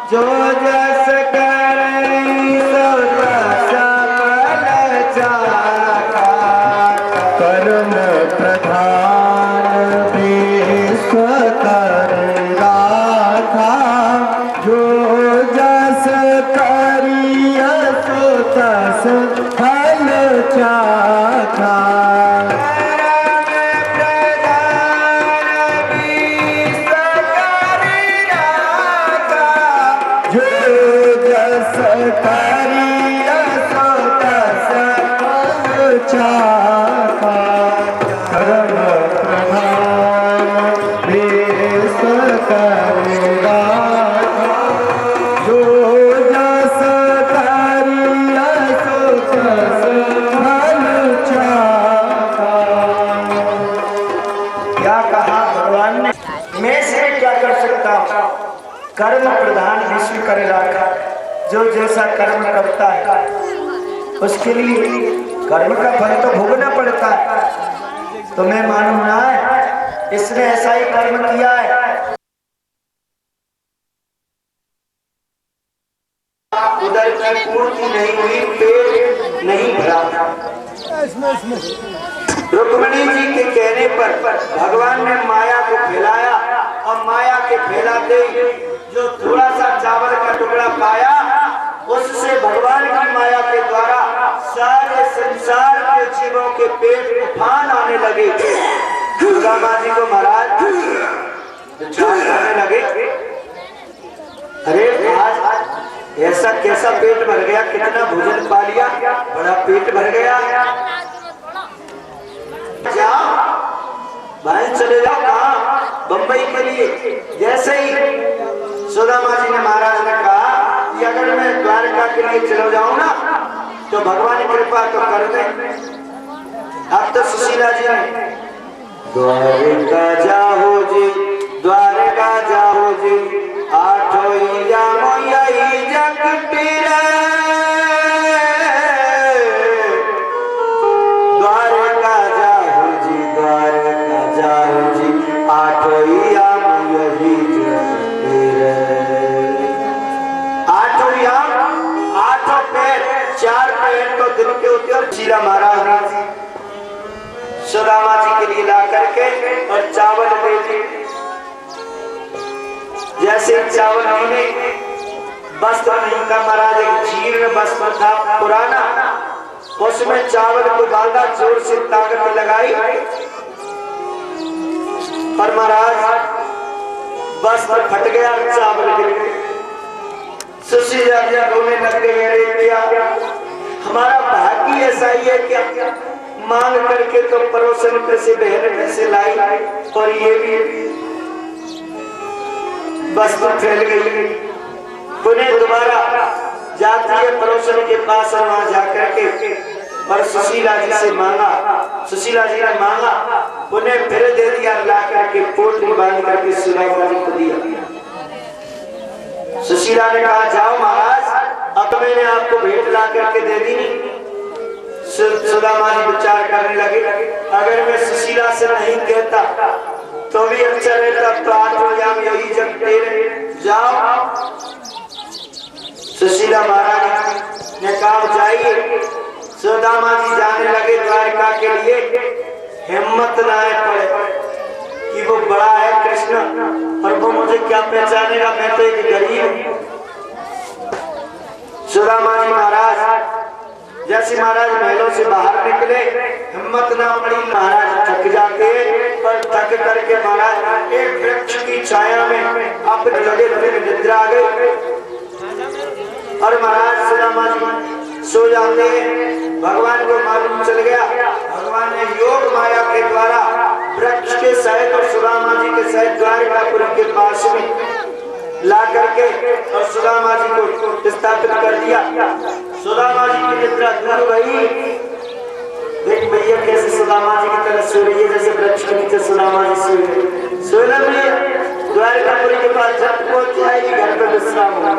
जो जस करई सो तस फल चाखा। कर्म प्रधान विश्व कर राखा। जो जस करिय सो तस फल चाखा। करिय सो तस फल चाखा। कर्म प्रधान विश्व कर राखा। जो जस करिय सो तस फल चाखा। क्या कहा भगवान ने? मैं इसमें क्या कर सकता हूँ? कर्म प्रधान विश्व कर राखा। जो जैसा कर्म करता है उसके लिए कर्म का फल तो भोगना पड़ता है। तो मैं मालूम ना है इसने ऐसा ही कर्म किया है। उधर की पूर्ति नहीं हुई, पेट नहीं भरा। रुक्मिणी जी के कहने पर भगवान ने माया को फैलाया और माया के फैलाते जो थोड़ा सा चावल का टुकड़ा पाया उससे भगवान की माया के द्वारा सारे संसार के जीवों के पेट तूफान आने लगे। सुदामा जी को महाराज आने लगे, अरे आज ऐसा कैसा पेट भर गया, कितना भोजन पा लिया, बड़ा पेट भर गया। जाओ भाई चले जाओ, कहाँ? बंबई के लिए। जैसे ही सुदामा जी ने महाराज ने कहा कि अगर मैं द्वारका के लिए चला जाऊं ना तो भगवान की कृपा तो कर दे। अब तो सुशीला जी ने द्वारका जाओ जी, द्वारका जाओ जी, आठो यही जग पीरे। द्वारका जाओ जी, द्वारका जाओ जी, आठो यही जग पीरे। आठों याम, आठों पैर, चार पैर तो दिन के होते और शीला महाराज सुदामा जी के लिए ला करके और चावल दे दी। जैसे चावल मिले, वस्त्र नहीं था महाराज, एक जीर्ण वस्त्र था पुराना, उसमें चावल को बांधा, जोर से ताकत लगाई पर महाराज वस्त्र फट गया, चावल गिर गए। सुशीला जी रोने लग गए, अरे पिया हमारा भाग्य ऐसा ही है क्या, मांग करके तो पड़ोसन पे से बहन में से लाई और ये भी वस्त्र फैल गई। पुनः दोबारा जाती है पड़ोसन के पास और वहां जाकर के और सुशीला जी से मांगा। सुशीला जी ने मांगा, पुनः फिर दे दिया, ला करके पोट में बांध करके सुदामा जी को दिया। सुशीला ने कहा जाओ महाराज, अब मैंने आपको भेंट ला करके दे दी। सुदामा जी विचार करने लगे, अगर मैं सुशीला से नहीं कहता तो भी अच्छा रहता, तो आठों याम यही जग तेरे, जाओ। सुशीला महाराज ने कहा जाइए। सुदामा जी जाने लगे द्वारका के लिए। हिम्मत ना पड़े कि वो बड़ा है कृष्ण और वो मुझे क्या पहचानेगा, मैं तो एक गरीब हूं। सुदामा जी महाराज जैसे महाराज महलों से बाहर निकले, हिम्मत ना पड़ी, महाराज थक जाते पर थक करके महाराज एक वृक्ष की छाया में अपने लगे लगे निद्रा आ गई और महाराज सुदामा जी सो जाते हैं। भगवान को मालूम चल गया, भगवान ने योग माया के द्वारा वृक्ष के सहित और सुदामा जी के सहित द्वारकापुरी के पास में ला करके और सुदामा जी को स्थापित कर दिया। सुदामा जी की निद्रा दूर गई। देख भैया कैसे सुदामा जी की तरह सो रही है, जैसे वृक्ष के नीचे सुदामा जी सो रही। सोना भैया द्वारकापुरी के पास जब पहुंच जाएगी, घर पे विश्राम होगा।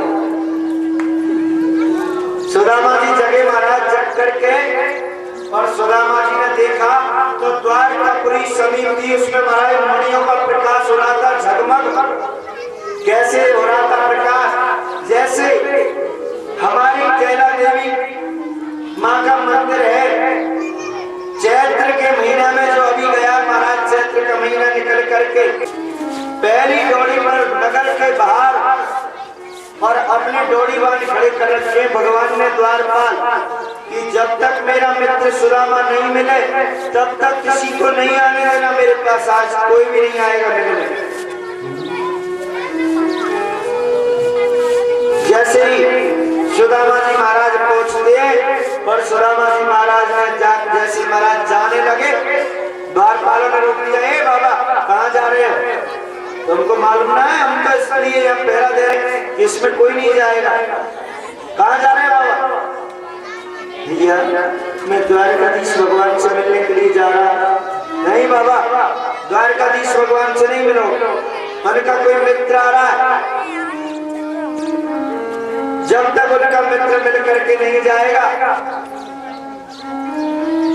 सुदामा जी जगे महाराज जग करके और सुदामा जी ने देखा तो द्वारकापुरी समीप थी, उसमें महाराज मणियों का प्रकाश हो रहा था, झगमग। कैसे हो रहा था प्रकाश? महीना निकल करके पहली डोली पर नगर के बाहर और अपने डोरी बांध खड़े कर रखे भगवान ने द्वारपाल कि जब तक मेरा मित्र सुदामा नहीं मिले तब तक किसी को नहीं आने देना मेरे पास। आज कोई भी नहीं आएगा मिलने। जैसे ही सुदामा जी महाराज पहुंचते हैं और सुदामा जी महाराज ने जैसे महाराज जाने लगे द्वारपालों ने रोक दिया, ए बाबा कहाँ जा रहे हो? तुमको मालूम ना है हम तो इसलिए हम पहरा दे रहे हैं कि इसमें कोई नहीं जाएगा। कहाँ जा रहे हैं बाबा? भैया मैं द्वारकाधीश भगवान से मिलने के लिए जा रहा। नहीं बाबा द्वारकाधीश भगवान से नहीं मिलो, मन का कोई मित्र आ रहा है। जब तक उनका मित्र मिल करके नहीं जाएगा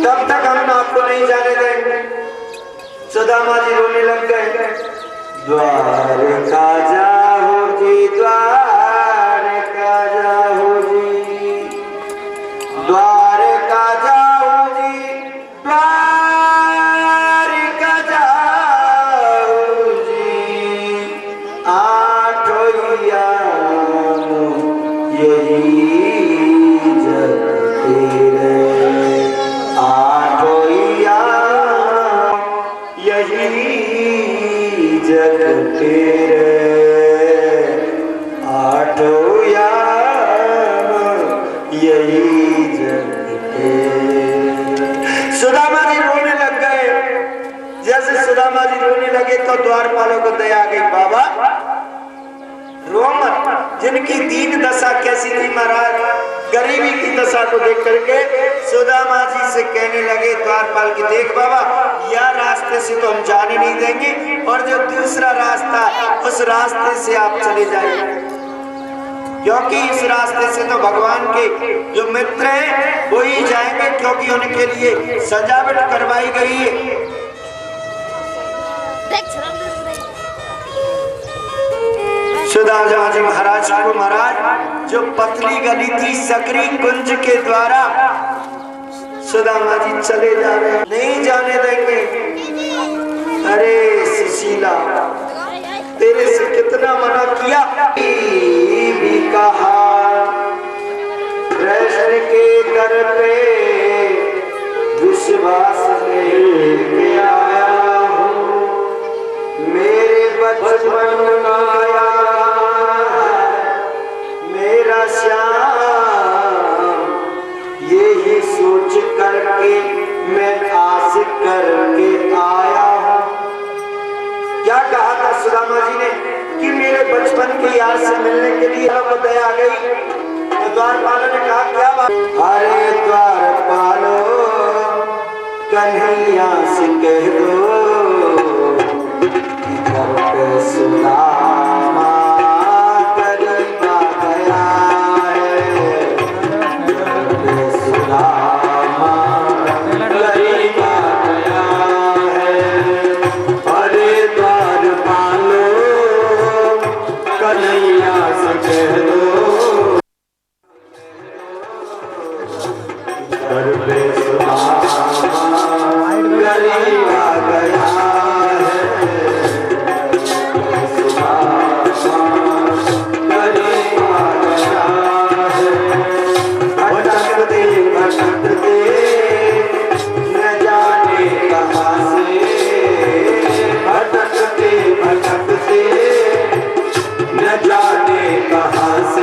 तब तक हम आपको नहीं जाने देंगे। सुदामा जी रोने लग गए। द्वारका जाओ जी, द्वारका जाओ जी, द्वारका जाओ जी, द्वारका जाओ जी, आठोइया यही जगते रहे, आठोइया यही जगते रहे, आठोइया यही जगते। सुदामा जी रोने लग गए। जैसे सुदामा जी रोने लगे तो द्वारपालों को दया आ गई। बाबा रो मत। जिनकी दीन दशा कैसी थी महाराज, गरीबी की दशा को देख करके सुदामा जी से कहने लगे द्वारपाल की, देख बाबा यह रास्ते से तो हम जाने नहीं देंगे और जो दूसरा रास्ता उस रास्ते से आप चले जाइए, क्योंकि इस रास्ते से तो भगवान के जो मित्र हैं वो ही जाएंगे, क्योंकि उनके लिए सजावट करवाई गई है। सुदामा जी महाराज को महाराज जो पतली गली थी सकरी कुंज के द्वारा सुदामा जी चले जा रहे हैं, नहीं जाने देंगे। अरे सुशीला तेरे से कितना मना किया, भी कहा कृष्ण के दर पे विश्वास लेके आया हूँ, मेरे बचपन आया मेरा श्याम, यही सोच करके मैं आस करके आया हूँ। क्या कहा था सुदामा जी ने कि मेरे बचपन की याद से मिलने के लिए अब दया आ गई। तो द्वारपालों ने कहा क्या बात? अरे द्वारपालो कन्हैया से कह दो घर पे सुदामा गरीबा गया है, घर पे सुदामा गरीबा गया है। अरे द्वारपालो कन्हैया से कह दो घर पे सुदामा गरीबा गया है, भटकते न जाने कहाँ से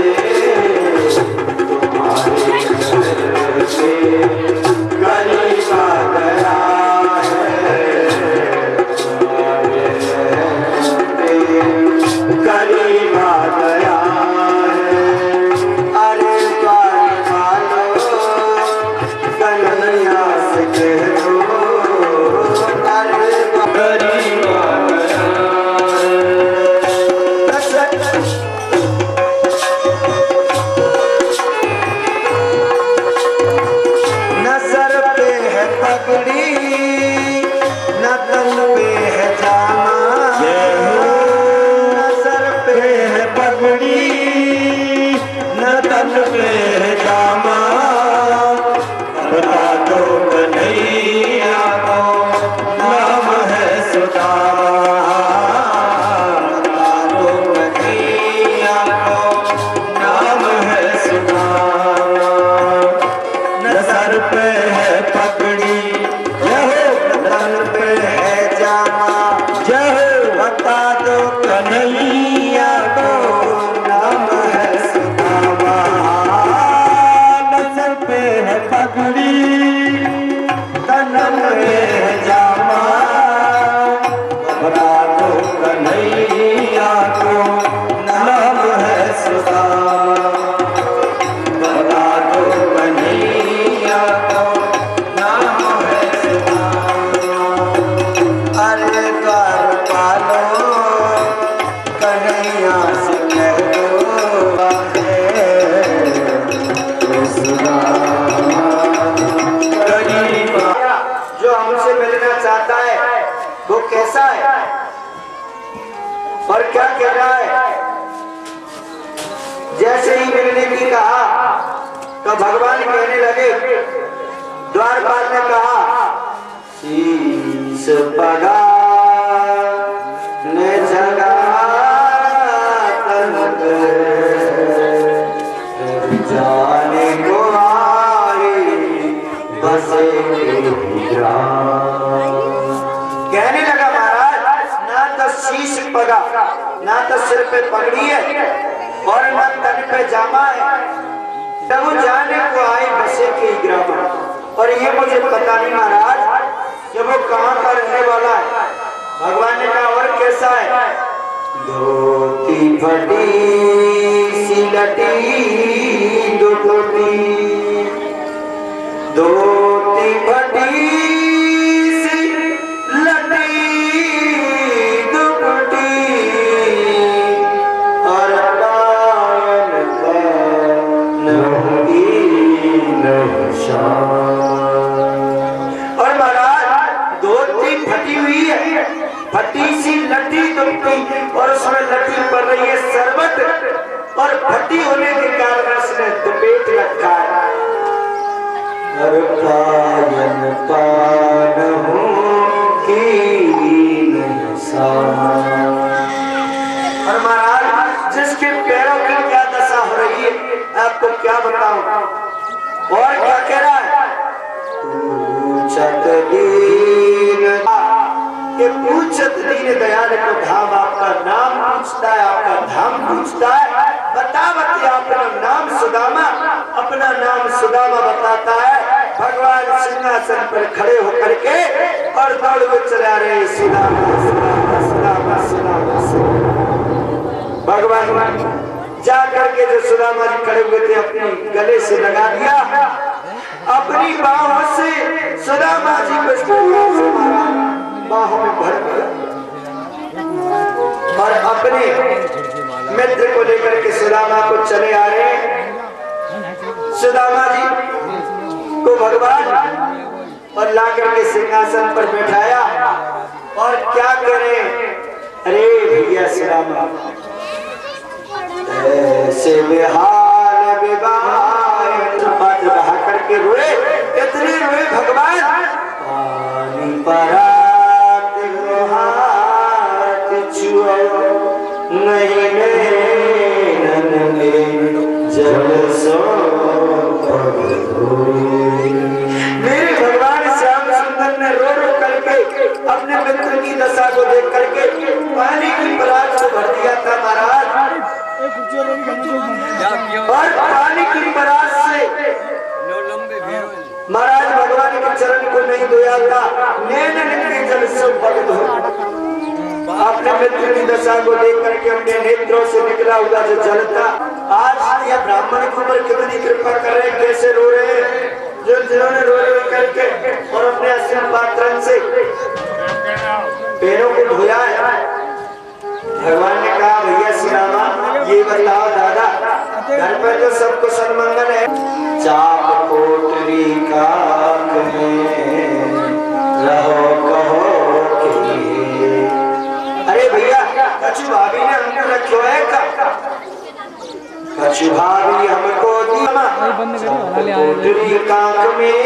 सुदामा, बता दो कन्हैया को नाम है सुदामा। अरे द्वार पालो कन्हैया से कह दो जो हमसे मिलना चाहता है वो कैसा है और क्या कह रहा है। जैसे ही मिलने की कहा तो भगवान कहने लगे, द्वारपाल ने कहा, शीश पगा ने जगा तनक जाने को आई बसे कहने लगा, महाराज ना तो शीश पगा, ना तो सिर पे पगड़ी है और ना तन पे जामा है, तब जाने को आए बसे के ग्राम। और ये मुझे पता नहीं महाराज कि वो कहाँ का रहने वाला है। भगवान ने कहा, और कैसा है। धोती फटी सी लटी दुपटी, धोती फटी सी लटी दुपटी, और पायल का नही और महाराज धोती फटी हुई है, फटी सी लटी दुपटी, और उसमें लटी पड़ रही है शरबत, और फटी होने के कारण उसने दुपेट रखा है। और पायन पान और महाराज जिसके पैरों की क्या दशा हो रही है आपको क्या बताऊं। और क्या कह रहा है, पूछत दीन दयाल को धाम, आपका नाम पूछता है, आपका धाम पूछता है। बतावत अपना नाम सुदामा, अपना नाम सुदामा बताता है। भगवान सिंहासन पर खड़े होकर के और दौड़ में चला रहे, सुदामा सुदामा सुदामा सुदामा। भगवान जा करके जो सुदामा जी खड़े हुए थे अपने गले से लगा दिया, अपनी बाहों से सुदामा जी को बाहों में भर दिया और अपने मित्र को लेकर के सुदामा को चले आ रहे। सुदामा जी को भगवान और ला करके सिंहासन पर बैठाया और क्या करें। अरे भैया सुदामा ऐसे बेहाल बेबाल पात्र बहा करके रोए, इतने रोए भगवान, पानी परात हाथ छुआ नहीं नैनन में जल सो मेरे भगवान श्याम सुंदर ने रो रो करके अपने मित्र की दशा को देख करके पानी की परात को भर दिया था महाराज। और पानी की परात से महाराज भगवान के चरण को नहीं धोया था, नैनन के जल से भक्त हो। अपने मित्र की दशा को देख करके अपने नेत्रों से निकला हुआ जो जल था, आज यह ब्राह्मण के ऊपर कितनी कृपा कर रहे, कैसे रो रहे हैं, जो जिन्होंने रो रो करके और अपने असीम पात्र से पैरों को धोया है। भगवान ने कहा, भैया सुदामा ये बताओ दादा, घर पर तो सबको सन्मंगल है, चाप कोटरी काक में रहो कहो कि। अरे भैया कछु भाभी ने हमको रखो है, कछु भाभी हमको कोटरी काक में,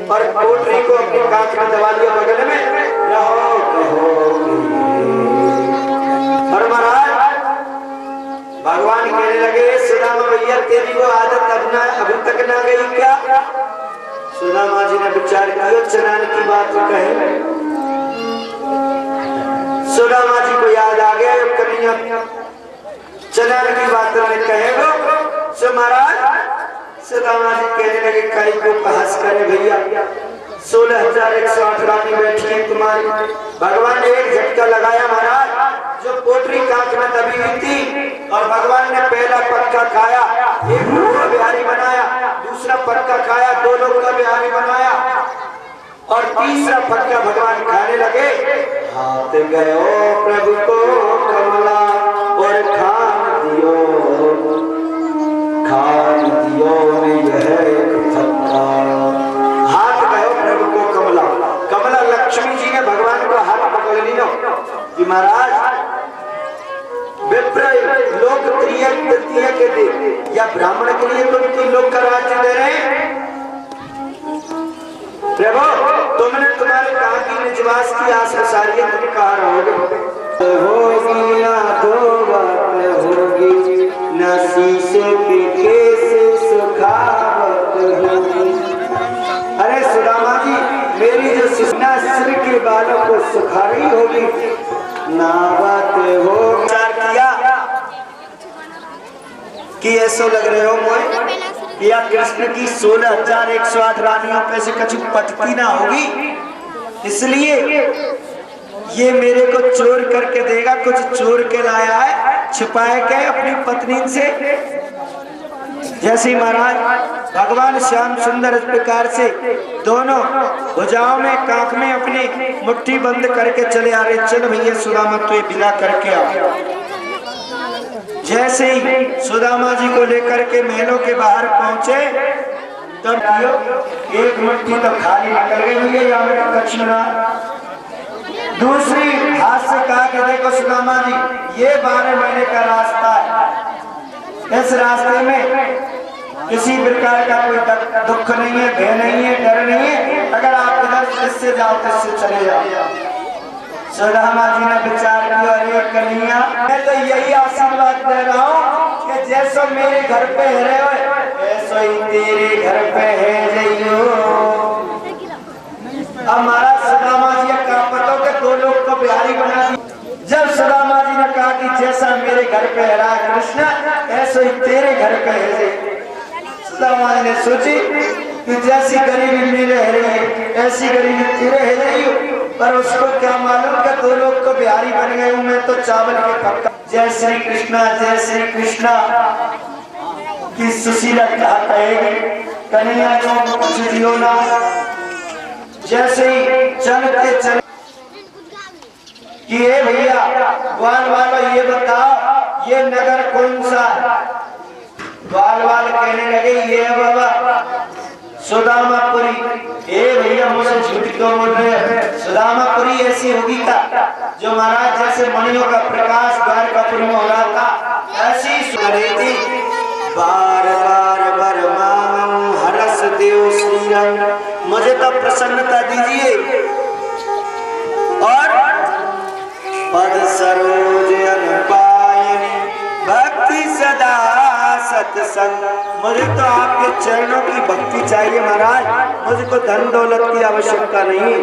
और कोटरी को अपनी काक में दबा लिया बगल में, रहो कहो कि। और महाराज भगवान कहने लगे, सुदामा भैया तेरी वो आदत अपना अभी तक ना गई क्या। सुदामा जी ने विचार किया, चनान की बात तो कहे। सुदामा जी को याद आ गया कन्हैया चनान की बात में कहेगा। सो महाराज सुदामा जी कहने लगे, कई को बहस करे भैया, 16,108 रानी बैठी है तुम्हारी। भगवान ने एक झटका लगाया महाराज, जो पोटरी कांच में दबी हुई थी और भगवान ने पहला पक्का खाया, एक लोग का बिहारी बनाया, दूसरा पक्का खाया, दो लोग का बिहारी बनाया और तीसरा पक्का भगवान खाने लगे। हाथ गयो प्रभु को कमला और खान दियो यह एक पक्का। हाथ गयो प्रभु को कमला, कमला लक्ष्मी जी ने भगवान को हाथ पकड़ लियो कि महाराज विप्र लोक तृतीय के दिन या ब्राह्मण के लिए तुम 3 लोग का राज्य दे रहे हैं। प्रभु तुमने तुम्हारे कहा कि निजवास की आशा सारी है, तुम कहाँ रहोगे? होगी ना दो बात होगी ना शीशे के केस सुखावत होगी। अरे सुदामा जी मेरी जो सिस्ना सिर के बालों को सुखा रही होगी ना बात हो। विचार किया कि ऐसा लग रहे हो मोए या कृष्ण की 16,108 रानियों पे से कछु पटती ना होगी, इसलिए ये मेरे को चोर करके देगा। कुछ चोर के लाया है छिपाए के अपनी पत्नी से। जैसे महाराज भगवान श्याम सुंदर इस प्रकार से दोनों भुजाओं में कांख में अपनी मुट्ठी बंद करके चले आ रहे। चल भैया सुदामा तो ये विदा करके आओ। जैसे ही सुदामा जी को लेकर के महलों के बाहर पहुंचे तब एक मुट्ठी तो खाली निकल गई भैया यहाँ में कच्छ ना। दूसरी हाथ से कहा कि देखो सुदामा जी ये 12 महीने का रास्ता है, इस रास्ते में किसी प्रकार का कोई दुख नहीं है, भय नहीं है, डर नहीं है। अगर आप इधर इससे जाओ तो इससे चले जाओ। सुदामा जी ने विचार किया अरे कन्हैया मैं तो यही आशीर्वाद दे रहा हूँ कि जैसा मेरे घर पे है ऐसा ही तेरे घर पे है जइयो। अब महाराज सुदामा जी का पता के 2 लोग को बिहारी बना दी। जब सुदामा जी ने कहा कि जैसा मेरे घर पे है राधा कृष्ण ऐसा ही तेरे घर पे है, सुदामा जी ने सोची कि जैसी गरीबी मेरे है रही है ऐसी गरीबी तेरे है रही हो। पर उसको क्या मालूम कि 2 लोग को बिहारी बन गए हूँ मैं तो चावल के पक्का। जय श्री कृष्णा की सुशीला कहा कहेगी कन्हैया को कुछ दियो ना। जैसे ही चल कि ये भैया ग्वाल वालों ये बताओ ये नगर कौन सा? ग्वाल वाल कहने लगे ये बाबा सुदामापुरी। ए भैया मुझे झूठ क्यों बोल रहे हैं? सुदामापुरी ऐसी होगी का जो महाराज जैसे मणियों का प्रकाश द्वारकापुर में हो रहा था ऐसी सुन रही थी। बार बार बरमाऊं हरस देव श्री रंग, मुझे तो प्रसन्नता दीजिए और पद सरोज अनुपायनी भक्ति सदा सत्संग। मुझे तो आपके चरणों की भक्ति चाहिए महाराज, मुझे को धन दौलत की आवश्यकता नहीं।